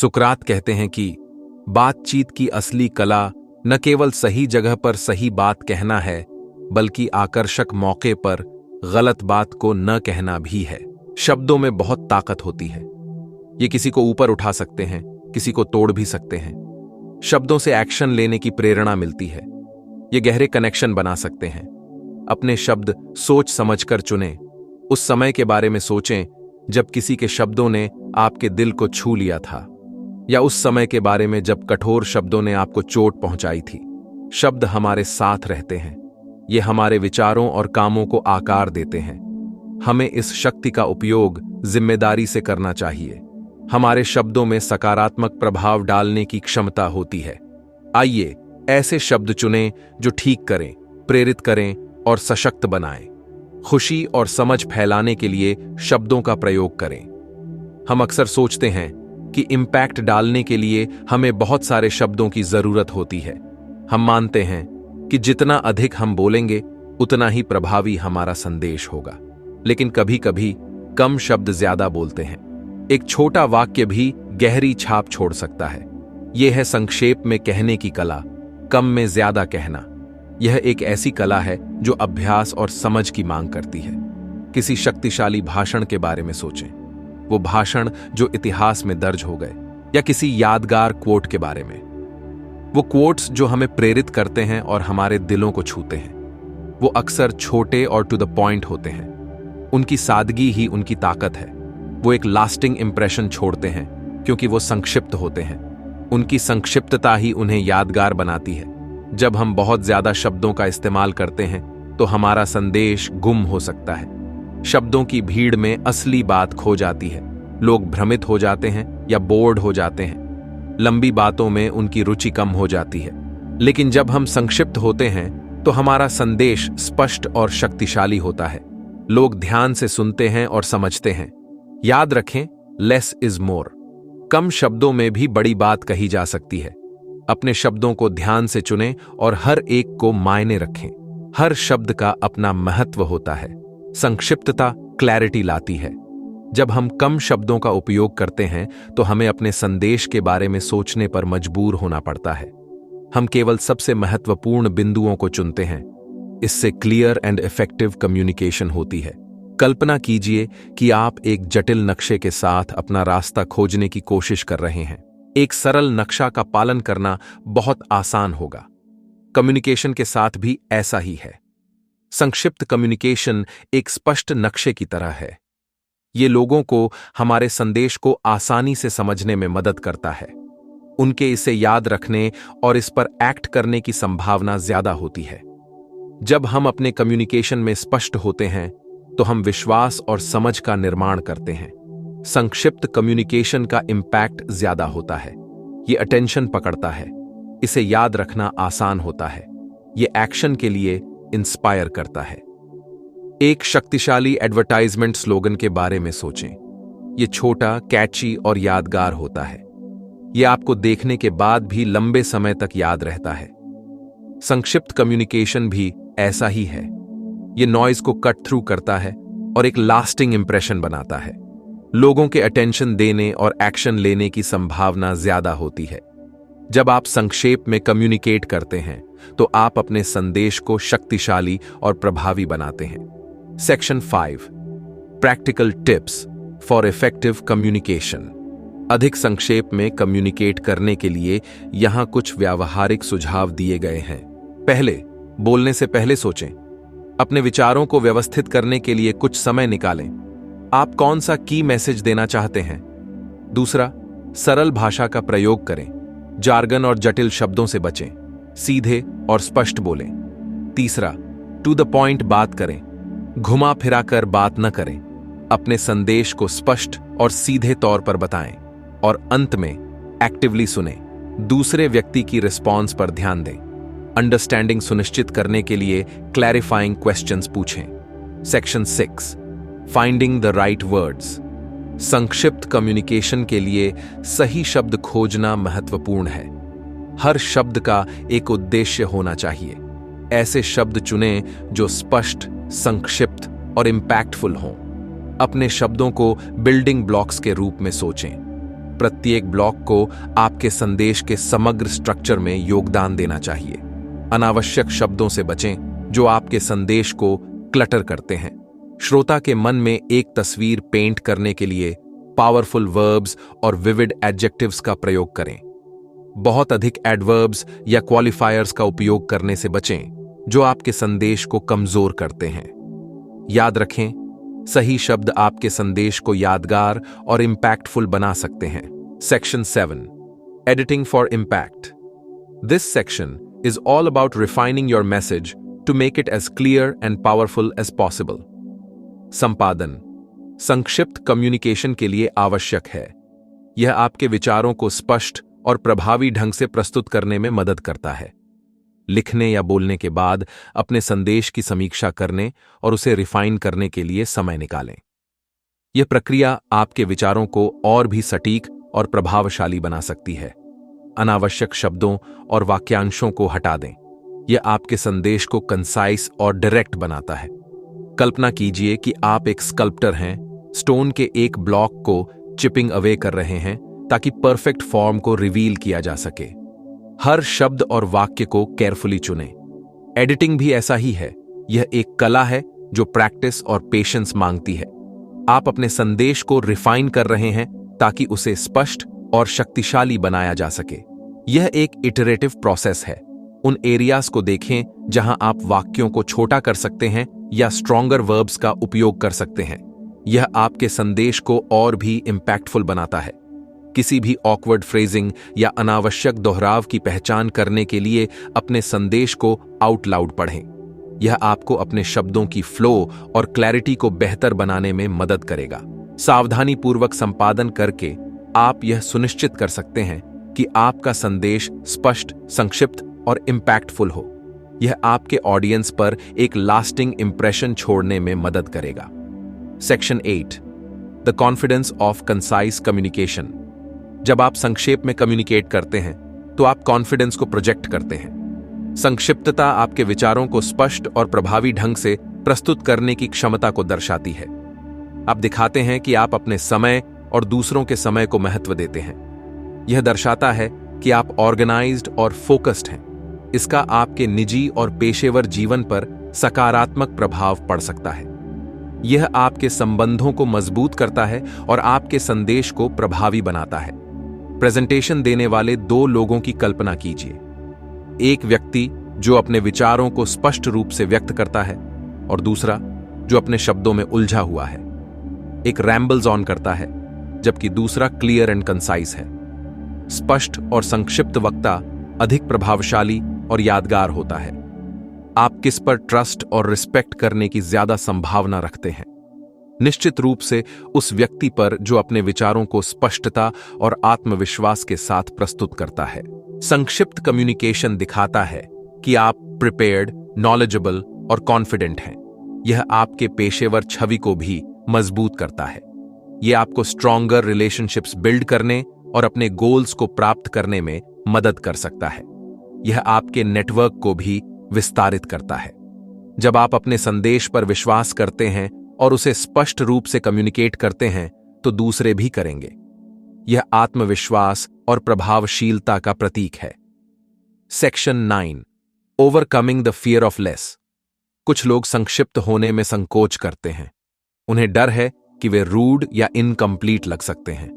सुकरात कहते हैं कि बातचीत की असली कला न केवल सही जगह पर सही बात कहना है, बल्कि आकर्षक मौके पर गलत बात को न कहना भी है। शब्दों में बहुत ताकत होती है। ये किसी को ऊपर उठा सकते हैं, किसी को तोड़ भी सकते हैं। शब्दों से एक्शन लेने की प्रेरणा मिलती है। ये गहरे कनेक्शन बना सकते हैं। अपने शब्द सोच समझकर चुनें। उस समय के बारे में सोचें जब किसी के शब्दों ने आपके दिल को छू लिया था, या उस समय के बारे में जब कठोर शब्दों ने आपको चोट पहुंचाई थी। शब्द हमारे साथ रहते हैं। ये हमारे विचारों और कामों को आकार देते हैं। हमें इस शक्ति का उपयोग जिम्मेदारी से करना चाहिए। हमारे शब्दों में सकारात्मक प्रभाव डालने की क्षमता होती है। आइए ऐसे शब्द चुनें जो ठीक करें, प्रेरित करें और सशक्त बनाएं। खुशी और समझ फैलाने के लिए शब्दों का प्रयोग करें। हम अक्सर सोचते हैं कि इम्पैक्ट डालने के लिए हमें बहुत सारे शब्दों की जरूरत होती है। हम मानते हैं कि जितना अधिक हम बोलेंगे उतना ही प्रभावी हमारा संदेश होगा। लेकिन कभी कभी कम शब्द ज्यादा बोलते हैं। एक छोटा वाक्य भी गहरी छाप छोड़ सकता है। यह है संक्षेप में कहने की कला, कम में ज्यादा कहना। यह एक ऐसी कला है जो अभ्यास और समझ की मांग करती है। किसी शक्तिशाली भाषण के बारे में सोचें, वो भाषण जो इतिहास में दर्ज हो गए, या किसी यादगार कोट के बारे में। वो कोट्स जो हमें प्रेरित करते हैं और हमारे दिलों को छूते हैं। वो अक्सर छोटे और टू द पॉइंट होते हैं। उनकी सादगी ही उनकी ताकत है। वो एक लास्टिंग इंप्रेशन छोड़ते हैं क्योंकि वो संक्षिप्त होते हैं। उनकी संक्षिप्तता ही उन्हें यादगार बनाती है। जब हम बहुत ज्यादा शब्दों का इस्तेमाल करते हैं तो हमारा संदेश गुम हो सकता है। शब्दों की भीड़ में असली बात खो जाती है। लोग भ्रमित हो जाते हैं या बोर्ड हो जाते हैं। लंबी बातों में उनकी रुचि कम हो जाती है। लेकिन जब हम संक्षिप्त होते हैं तो हमारा संदेश स्पष्ट और शक्तिशाली होता है। लोग ध्यान से सुनते हैं और समझते हैं। याद रखें, लेस इज मोर। कम शब्दों में भी बड़ी बात कही जा सकती है। अपने शब्दों को ध्यान से चुनें और हर एक को मायने रखें। हर शब्द का अपना महत्व होता है। संक्षिप्तता क्लैरिटी लाती है। जब हम कम शब्दों का उपयोग करते हैं तो हमें अपने संदेश के बारे में सोचने पर मजबूर होना पड़ता है। हम केवल सबसे महत्वपूर्ण बिंदुओं को चुनते हैं। इससे क्लियर एंड इफेक्टिव कम्युनिकेशन होती है। कल्पना कीजिए कि आप एक जटिल नक्शे के साथ अपना रास्ता खोजने की कोशिश कर रहे हैं। एक सरल नक्शा का पालन करना बहुत आसान होगा। कम्युनिकेशन के साथ भी ऐसा ही है। संक्षिप्त कम्युनिकेशन एक स्पष्ट नक्शे की तरह है। ये लोगों को हमारे संदेश को आसानी से समझने में मदद करता है। उनके इसे याद रखने और इस पर एक्ट करने की संभावना ज्यादा होती है। जब हम अपने कम्युनिकेशन में स्पष्ट होते हैं तो हम विश्वास और समझ का निर्माण करते हैं। संक्षिप्त कम्युनिकेशन का इम्पैक्ट ज्यादा होता है। ये अटेंशन पकड़ता है। इसे याद रखना आसान होता है। ये एक्शन के लिए इंस्पायर करता है। एक शक्तिशाली एडवर्टाइजमेंट स्लोगन के बारे में सोचें। ये छोटा, कैची और यादगार होता है। ये आपको देखने के बाद भी लंबे समय तक याद रहता है। संक्षिप्त कम्युनिकेशन भी ऐसा ही है। ये नॉइज को कट थ्रू करता है और एक लास्टिंग इंप्रेशन बनाता है। लोगों के अटेंशन देने और एक्शन लेने की संभावना ज्यादा होती है। जब आप संक्षेप में कम्युनिकेट करते हैं तो आप अपने संदेश को शक्तिशाली और प्रभावी बनाते हैं। Section 5, practical tips for effective communication. अधिक संक्षेप में कम्युनिकेट करने के लिए यहां कुछ व्यावहारिक सुझाव दिए गए हैं। पहले, बोलने से पहले सोचें। अपने विचारों को व्यवस्थित करने के लिए कुछ समय निकालें। आप कौन सा की मैसेज देना चाहते हैं। दूसरा, सरल भाषा का प्रयोग करें। जार्गन और जटिल शब्दों से बचें। सीधे और स्पष्ट बोलें। तीसरा, टू द पॉइंट बात करें। घुमा फिरा कर बात न करें। अपने संदेश को स्पष्ट और सीधे तौर पर बताएं। और अंत में, एक्टिवली सुनें। दूसरे व्यक्ति की रिस्पॉन्स पर ध्यान दें। अंडरस्टैंडिंग सुनिश्चित करने के लिए क्लैरिफाइंग क्वेश्चंस पूछें। Section 6, finding the right words. संक्षिप्त कम्युनिकेशन के लिए सही शब्द खोजना महत्वपूर्ण है। हर शब्द का एक उद्देश्य होना चाहिए। ऐसे शब्द चुनें जो स्पष्ट, संक्षिप्त और इम्पैक्टफुल हों। अपने शब्दों को बिल्डिंग ब्लॉक्स के रूप में सोचें। प्रत्येक ब्लॉक को आपके संदेश के समग्र स्ट्रक्चर में योगदान देना चाहिए। अनावश्यक शब्दों से बचें जो आपके संदेश को क्लटर करते हैं। श्रोता के मन में एक तस्वीर पेंट करने के लिए पावरफुल वर्ब्स और विविड एडजेक्टिव्स का प्रयोग करें। बहुत अधिक एडवर्ब्स या क्वालिफायर्स का उपयोग करने से बचें जो आपके संदेश को कमजोर करते हैं। याद रखें, सही शब्द आपके संदेश को यादगार और इंपैक्टफुल बना सकते हैं। Section 7, editing for impact. This section is all about refining your message to make it as clear and powerful as possible. संपादन संक्षिप्त कम्युनिकेशन के लिए आवश्यक है। यह आपके विचारों को स्पष्ट और प्रभावी ढंग से प्रस्तुत करने में मदद करता है। लिखने या बोलने के बाद अपने संदेश की समीक्षा करने और उसे रिफाइन करने के लिए समय निकालें। यह प्रक्रिया आपके विचारों को और भी सटीक और प्रभावशाली बना सकती है। अनावश्यक शब्दों और वाक्यांशों को हटा दें। यह आपके संदेश को कंसाइज और डायरेक्ट बनाता है। कल्पना कीजिए कि आप एक स्कल्प्टर हैं, स्टोन के एक ब्लॉक को चिपिंग अवे कर रहे हैं ताकि परफेक्ट फॉर्म को रिवील किया जा सके। हर शब्द और वाक्य को केयरफुली चुनें। एडिटिंग भी ऐसा ही है। यह एक कला है जो प्रैक्टिस और पेशेंस मांगती है। आप अपने संदेश को रिफाइन कर रहे हैं ताकि उसे स्पष्ट और शक्तिशाली बनाया जा सके। यह एक इटरेटिव प्रोसेस है। उन एरियाज को देखें जहां आप वाक्यों को छोटा कर सकते हैं या स्ट्रॉन्गर वर्ब्स का उपयोग कर सकते हैं। यह आपके संदेश को और भी इंपैक्टफुल बनाता है। किसी भी ऑकवर्ड फ्रेजिंग या अनावश्यक दोहराव की पहचान करने के लिए अपने संदेश को आउट लाउड पढ़ें। यह आपको अपने शब्दों की फ्लो और क्लैरिटी को बेहतर बनाने में मदद करेगा। सावधानीपूर्वक संपादन करके आप यह सुनिश्चित कर सकते हैं कि आपका संदेश स्पष्ट, संक्षिप्त और इंपैक्टफुल हो। यह आपके ऑडियंस पर एक लास्टिंग इंप्रेशन छोड़ने में मदद करेगा। Section 8, the confidence of concise communication. जब आप संक्षेप में कम्युनिकेट करते हैं तो आप कॉन्फिडेंस को प्रोजेक्ट करते हैं। संक्षिप्तता आपके विचारों को स्पष्ट और प्रभावी ढंग से प्रस्तुत करने की क्षमता को दर्शाती है। आप दिखाते हैं कि आप अपने समय और दूसरों के समय को महत्व देते हैं। यह दर्शाता है कि आप ऑर्गेनाइज्ड और फोकस्ड हैं। इसका आपके निजी और पेशेवर जीवन पर सकारात्मक प्रभाव पड़ सकता है। यह आपके संबंधों को मजबूत करता है और आपके संदेश को प्रभावी बनाता है। प्रेजेंटेशन देने वाले 2 लोगों की कल्पना कीजिए। एक व्यक्ति जो अपने विचारों को स्पष्ट रूप से व्यक्त करता है और दूसरा जो अपने शब्दों में उलझा हुआ है। एक रैम्बल्स ऑन करता है जबकि दूसरा क्लियर एंड कंसाइज है। स्पष्ट और संक्षिप्त वक्ता अधिक प्रभावशाली और यादगार होता है। आप किस पर ट्रस्ट और रिस्पेक्ट करने की ज्यादा संभावना रखते हैं? निश्चित रूप से उस व्यक्ति पर जो अपने विचारों को स्पष्टता और आत्मविश्वास के साथ प्रस्तुत करता है। संक्षिप्त कम्युनिकेशन दिखाता है कि आप प्रिपेयर्ड, नॉलेजेबल और कॉन्फिडेंट हैं। यह आपके पेशेवर छवि को भी मजबूत करता है। यह आपको स्ट्रॉन्गर रिलेशनशिप्स बिल्ड करने और अपने गोल्स को प्राप्त करने में मदद कर सकता है। यह आपके नेटवर्क को भी विस्तारित करता है। जब आप अपने संदेश पर विश्वास करते हैं और उसे स्पष्ट रूप से कम्युनिकेट करते हैं तो दूसरे भी करेंगे। यह आत्मविश्वास और प्रभावशीलता का प्रतीक है। Section 9, overcoming the fear of less. कुछ लोग संक्षिप्त होने में संकोच करते हैं। उन्हें डर है कि वे रूड या इनकम्प्लीट लग सकते हैं।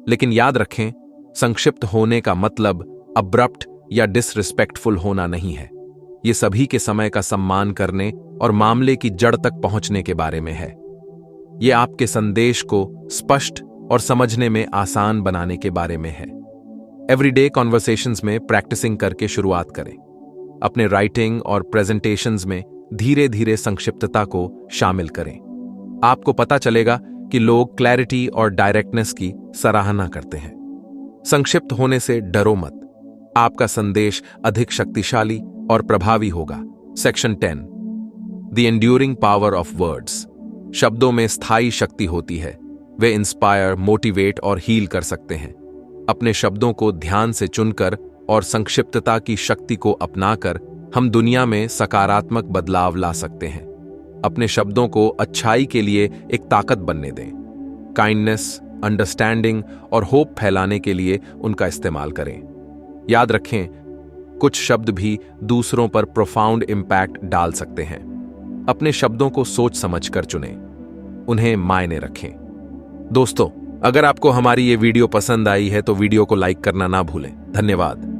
लेकिन याद रखें, संक्षिप्त होने का मतलब अब्रप्ट या डिसरिस्पेक्टफुल होना नहीं है। यह सभी के समय का सम्मान करने और मामले की जड़ तक पहुंचने के बारे में है। यह आपके संदेश को स्पष्ट और समझने में आसान बनाने के बारे में है। एवरीडे कॉन्वर्सेशंस में प्रैक्टिसिंग करके शुरुआत करें। अपने राइटिंग और प्रेजेंटेशंस में धीरे धीरे संक्षिप्तता को शामिल करें। आपको पता चलेगा कि लोग क्लैरिटी और डायरेक्टनेस की सराहना करते हैं। संक्षिप्त होने से डरो मत। आपका संदेश अधिक शक्तिशाली और प्रभावी होगा। Section 10, the enduring power of words. शब्दों में स्थायी शक्ति होती है। वे इंस्पायर, मोटिवेट और हील कर सकते हैं। अपने शब्दों को ध्यान से चुनकर और संक्षिप्तता की शक्ति को अपनाकर हम दुनिया में सकारात्मक बदलाव ला सकते हैं। अपने शब्दों को अच्छाई के लिए एक ताकत बनने दें। काइंडनेस, अंडरस्टैंडिंग और होप फैलाने के लिए उनका इस्तेमाल करें। याद रखें, कुछ शब्द भी दूसरों पर प्रोफाउंड इम्पैक्ट डाल सकते हैं। अपने शब्दों को सोच समझकर चुनें, उन्हें मायने रखें। दोस्तों, अगर आपको हमारी ये वीडियो पसंद आई है तो वीडियो को लाइक करना ना भूलें। धन्यवाद।